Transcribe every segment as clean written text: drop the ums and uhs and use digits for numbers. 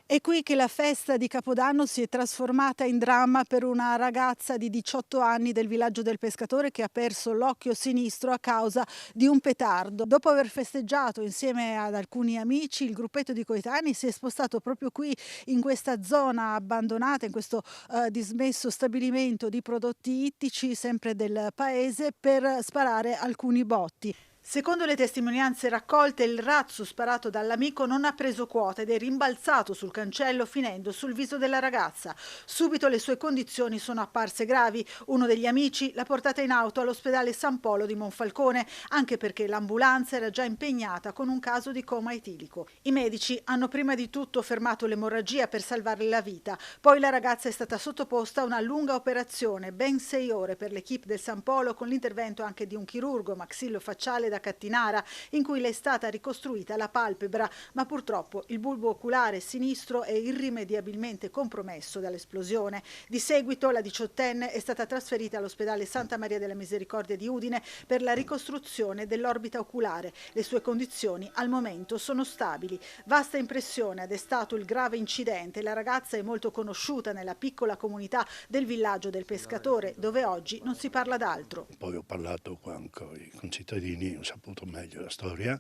È qui che la festa di Capodanno si è trasformata in dramma per una ragazza di 18 anni del villaggio del pescatore che ha perso l'occhio sinistro a causa di un petardo. Dopo aver festeggiato insieme ad alcuni amici, il gruppetto di coetanei si è spostato proprio qui in questa zona abbandonata, in questo dismesso stabilimento di prodotti ittici, sempre del paese, per sparare alcuni botti. Secondo le testimonianze raccolte, il razzo sparato dall'amico non ha preso quota ed è rimbalzato sul cancello finendo sul viso della ragazza. Subito le sue condizioni sono apparse gravi. Uno degli amici l'ha portata in auto all'ospedale San Polo di Monfalcone, anche perché l'ambulanza era già impegnata con un caso di coma etilico. I medici hanno prima di tutto fermato l'emorragia per salvarle la vita. Poi la ragazza è stata sottoposta a una lunga operazione, ben 6 ore per l'equipe del San Polo, con l'intervento anche di un chirurgo maxillofacciale da Cattinara, in cui le è stata ricostruita la palpebra, ma purtroppo il bulbo oculare sinistro è irrimediabilmente compromesso dall'esplosione. Di seguito la diciottenne è stata trasferita all'ospedale Santa Maria della Misericordia di Udine per la ricostruzione dell'orbita oculare. Le sue condizioni al momento sono stabili. Vasta impressione ha destato il grave incidente. La ragazza è molto conosciuta nella piccola comunità del villaggio del pescatore, dove oggi non si parla d'altro. Poi ho parlato con i concittadini, ho saputo meglio la storia,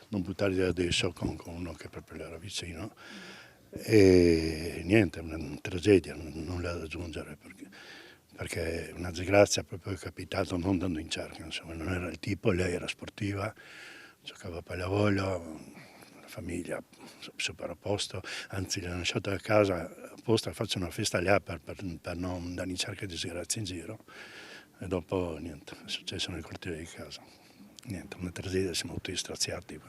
non buttare via adesso con uno che proprio era vicino. E niente, è una tragedia, nulla da aggiungere, perché è una disgrazia proprio è capitato non dando in cerca, insomma, non era il tipo, lei era sportiva, giocava a pallavolo, la famiglia super a posto, anzi l'hanno lasciata a casa apposta, faccio una festa là per non dare in cerca di disgrazie in giro. E dopo niente, è successo nel cortile di casa. Niente, una tragedia, siamo tutti straziati.